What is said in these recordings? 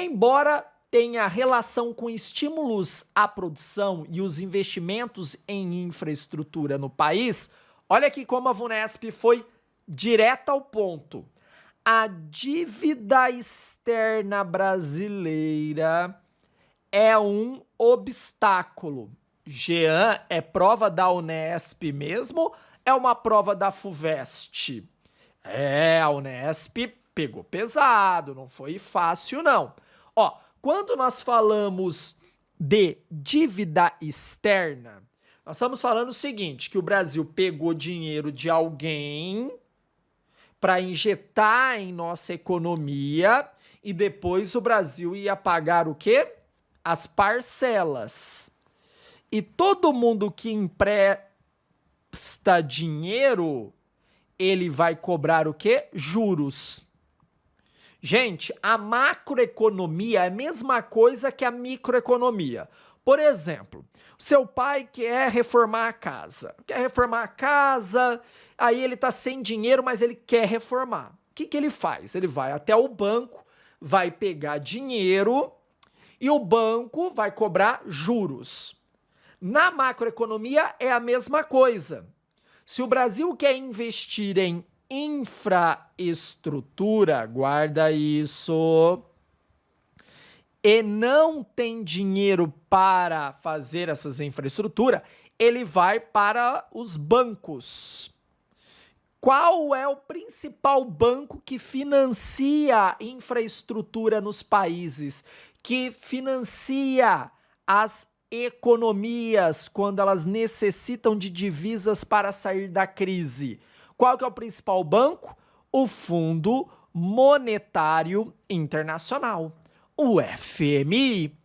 Embora tenha relação com estímulos à produção e os investimentos em infraestrutura no país, olha aqui como a Vunesp foi direta ao ponto. A dívida externa brasileira é um obstáculo. Jean, é prova da Unesp mesmo? É uma prova da FUVEST? A Unesp pegou pesado, não foi fácil não. Ó, quando nós falamos de dívida externa, nós estamos falando o seguinte, que o Brasil pegou dinheiro de alguém para injetar em nossa economia e depois o Brasil ia pagar o quê? As parcelas. E todo mundo que empresta dinheiro, ele vai cobrar o quê? Juros. Gente, a macroeconomia é a mesma coisa que a microeconomia. Por exemplo, seu pai quer reformar a casa. Aí ele tá sem dinheiro, mas ele quer reformar. O que ele faz? Ele vai até o banco, vai pegar dinheiro e o banco vai cobrar juros. Na macroeconomia é a mesma coisa. Se o Brasil quer investir em infraestrutura, guarda isso, e não tem dinheiro para fazer essas infraestruturas, ele vai para os bancos. Qual é o principal banco que financia infraestrutura nos países? Que financia as economias quando elas necessitam de divisas para sair da crise? Qual que é o principal banco? O Fundo Monetário Internacional, o FMI.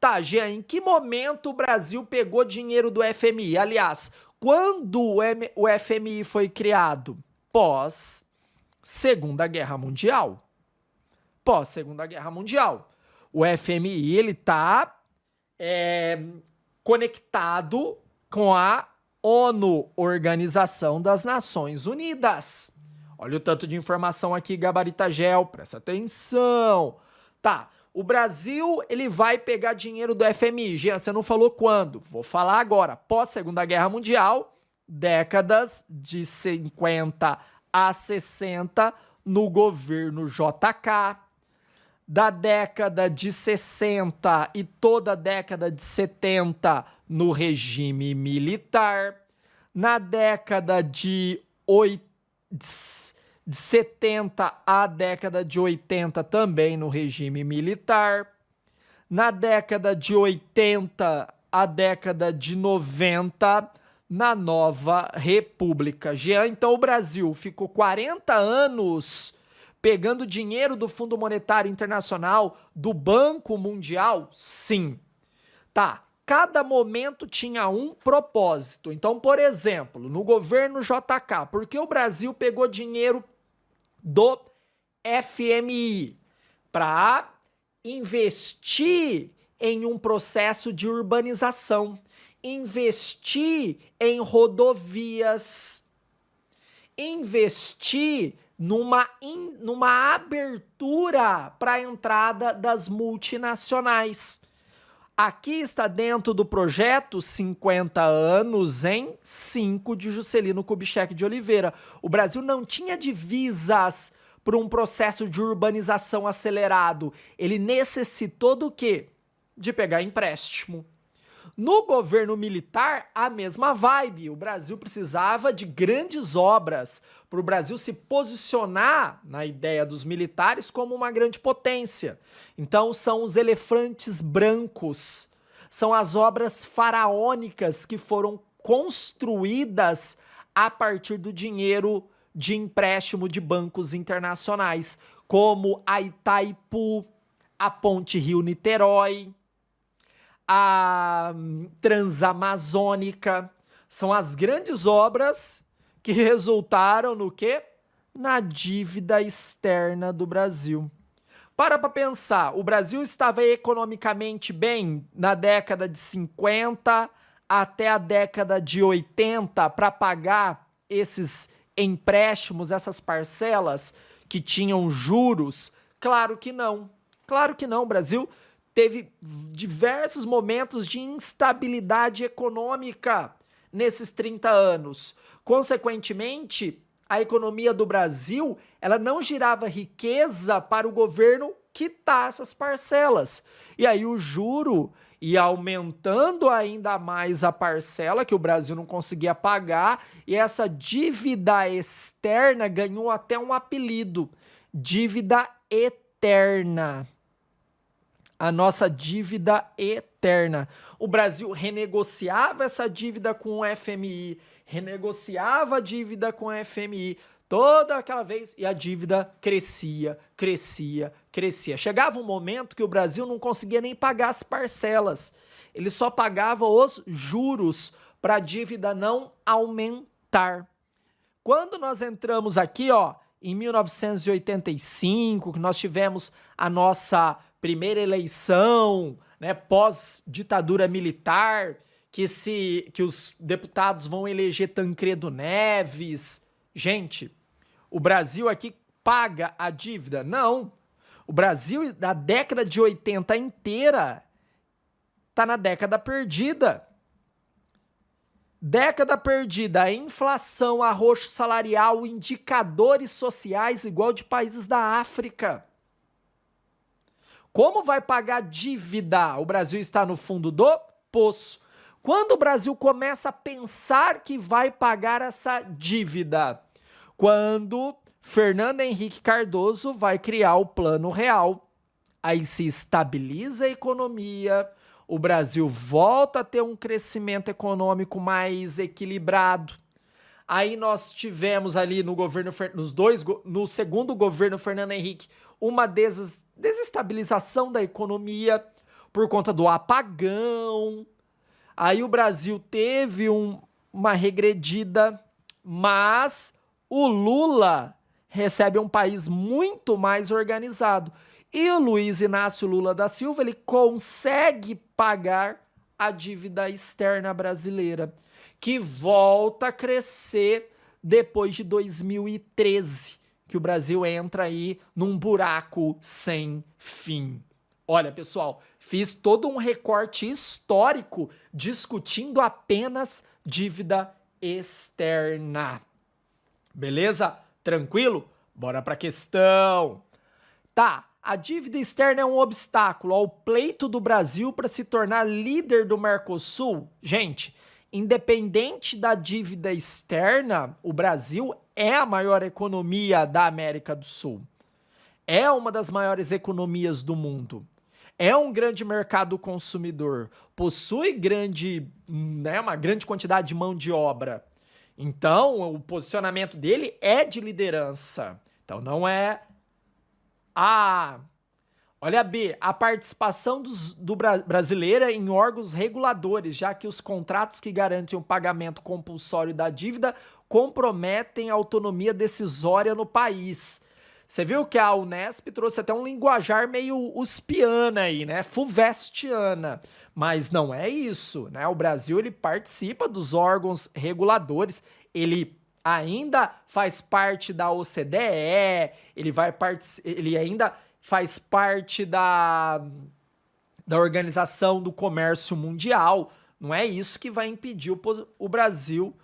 Tá, Jean, em que momento o Brasil pegou dinheiro do FMI? Aliás, quando o FMI foi criado? Pós Segunda Guerra Mundial. Pós Segunda Guerra Mundial. O FMI, ele tá conectado com a ONU, Organização das Nações Unidas. Olha o tanto de informação aqui, Gabarita Gel, presta atenção. Tá, o Brasil, ele vai pegar dinheiro do FMI. Jean, você não falou quando? Vou falar agora. Pós Segunda Guerra Mundial, décadas de 50 a 60 no governo JK. Da década de 60 e toda a década de 70 no regime militar, na década de 70 à década de 80 também no regime militar, na década de 80 à década de 90 na nova república. Jean, então o Brasil ficou 40 anos pegando dinheiro do Fundo Monetário Internacional, do Banco Mundial? Sim. Tá, cada momento tinha um propósito. Então, por exemplo, no governo JK, por que o Brasil pegou dinheiro do FMI? Para investir em um processo de urbanização, investir em rodovias, investir numa abertura para a entrada das multinacionais. Aqui está dentro do projeto 50 anos em 5 de Juscelino Kubitschek de Oliveira. O Brasil não tinha divisas para um processo de urbanização acelerado. Ele necessitou do quê? De pegar empréstimo. No governo militar, a mesma vibe. O Brasil precisava de grandes obras para o Brasil se posicionar na ideia dos militares como uma grande potência. Então são os elefantes brancos, são as obras faraônicas que foram construídas a partir do dinheiro de empréstimo de bancos internacionais, como a Itaipu, a Ponte Rio-Niterói, a Transamazônica. São as grandes obras que resultaram no quê? Na dívida externa do Brasil. Para pensar, o Brasil estava economicamente bem na década de 50 até a década de 80 para pagar esses empréstimos, essas parcelas que tinham juros? Claro que não. Claro que não, o Brasil teve diversos momentos de instabilidade econômica nesses 30 anos. Consequentemente, a economia do Brasil, ela não girava riqueza para o governo quitar essas parcelas. E aí o juro ia aumentando ainda mais a parcela que o Brasil não conseguia pagar, e essa dívida externa ganhou até um apelido: dívida eterna. A nossa dívida eterna. O Brasil renegociava essa dívida com o FMI, renegociava a dívida com o FMI, toda aquela vez, e a dívida crescia, crescia, crescia. Chegava um momento que o Brasil não conseguia nem pagar as parcelas, ele só pagava os juros para a dívida não aumentar. Quando nós entramos aqui, ó, em 1985, que nós tivemos a nossa primeira eleição, né, pós-ditadura militar, que os deputados vão eleger Tancredo Neves. Gente, o Brasil aqui paga a dívida? Não. O Brasil, da década de 80 inteira, tá na década perdida. Década perdida, a inflação, arroxo salarial, indicadores sociais igual de países da África. Como vai pagar dívida? O Brasil está no fundo do poço. Quando o Brasil começa a pensar que vai pagar essa dívida? Quando Fernando Henrique Cardoso vai criar o Plano Real. Aí se estabiliza a economia, o Brasil volta a ter um crescimento econômico mais equilibrado. Aí nós tivemos ali no governo, no segundo governo Fernando Henrique, uma desestabilização da economia por conta do apagão. Aí o Brasil teve uma regredida, mas o Lula recebe um país muito mais organizado. E o Luiz Inácio Lula da Silva, ele consegue pagar a dívida externa brasileira, que volta a crescer depois de 2013, que o Brasil entra aí num buraco sem fim. Olha, pessoal, fiz todo um recorte histórico discutindo apenas dívida externa. Beleza? Tranquilo? Bora pra questão. Tá, a dívida externa é um obstáculo ao pleito do Brasil para se tornar líder do Mercosul? Gente, independente da dívida externa, o Brasil é a maior economia da América do Sul. É uma das maiores economias do mundo. É um grande mercado consumidor. Possui uma grande quantidade de mão de obra. Então, o posicionamento dele é de liderança. Então, não é olha B, a participação brasileira em órgãos reguladores, já que os contratos que garantem o pagamento compulsório da dívida comprometem a autonomia decisória no país. Você viu que a Unesp trouxe até um linguajar meio uspiana aí, né? Fulvestiana. Mas não é isso, né? O Brasil, ele participa dos órgãos reguladores, ele ainda faz parte da OCDE, ele ainda faz parte da Organização do Comércio Mundial. Não é isso que vai impedir o Brasil,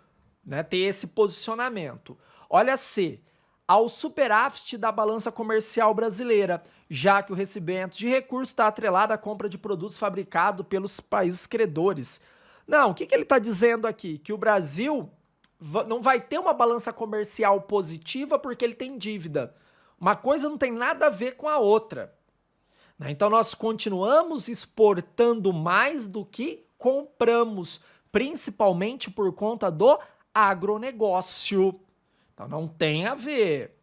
né, ter esse posicionamento. Olha C, ao superávit da balança comercial brasileira, já que o recebimento de recursos está atrelado à compra de produtos fabricados pelos países credores. Não, o que ele está dizendo aqui? Que o Brasil não vai ter uma balança comercial positiva porque ele tem dívida. Uma coisa não tem nada a ver com a outra. Então nós continuamos exportando mais do que compramos, principalmente por conta do agronegócio. Então não tem a ver.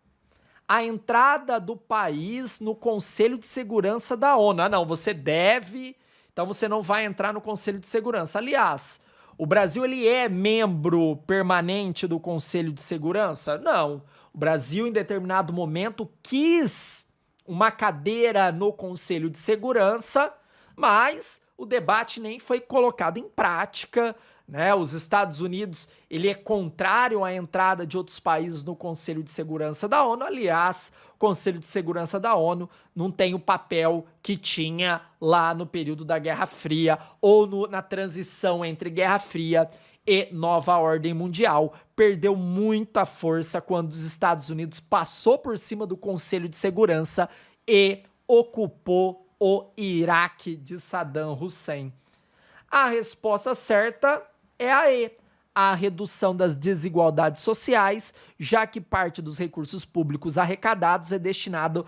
A entrada do país no Conselho de Segurança da ONU. Ah, não, você deve, então você não vai entrar no Conselho de Segurança. Aliás, o Brasil, ele é membro permanente do Conselho de Segurança? Não. O Brasil, em determinado momento, quis uma cadeira no Conselho de Segurança, mas o debate nem foi colocado em prática, né? Os Estados Unidos, ele é contrário à entrada de outros países no Conselho de Segurança da ONU. Aliás, o Conselho de Segurança da ONU não tem o papel que tinha lá no período da Guerra Fria ou na transição entre Guerra Fria e nova ordem mundial. Perdeu muita força quando os Estados Unidos passou por cima do Conselho de Segurança e ocupou o Iraque de Saddam Hussein. A resposta certa é a E, a redução das desigualdades sociais, já que parte dos recursos públicos arrecadados é destinado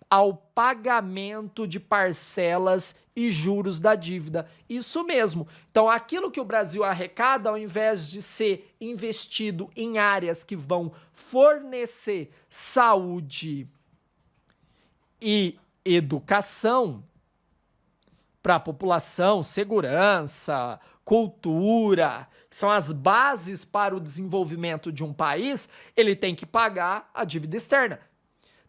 ao pagamento de parcelas e juros da dívida. Isso mesmo. Então, aquilo que o Brasil arrecada, ao invés de ser investido em áreas que vão fornecer saúde e educação para a população, segurança, cultura, que são as bases para o desenvolvimento de um país, ele tem que pagar a dívida externa.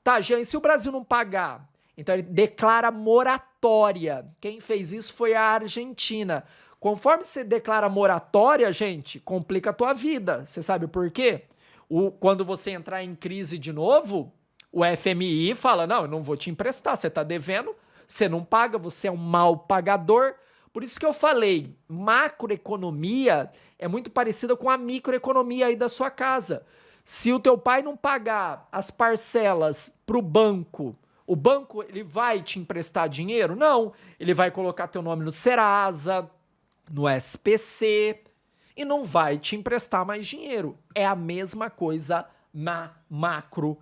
Tá, Jean, e se o Brasil não pagar? Então ele declara moratória. Quem fez isso foi a Argentina. Conforme você declara moratória, gente, complica a tua vida. Você sabe por quê? Quando você entrar em crise de novo, o FMI fala, não, eu não vou te emprestar, você tá devendo, você não paga, você é um mal pagador. Por isso que eu falei, macroeconomia é muito parecida com a microeconomia aí da sua casa. Se o teu pai não pagar as parcelas para o banco ele vai te emprestar dinheiro? Não, ele vai colocar teu nome no Serasa, no SPC e não vai te emprestar mais dinheiro. É a mesma coisa na macroeconomia.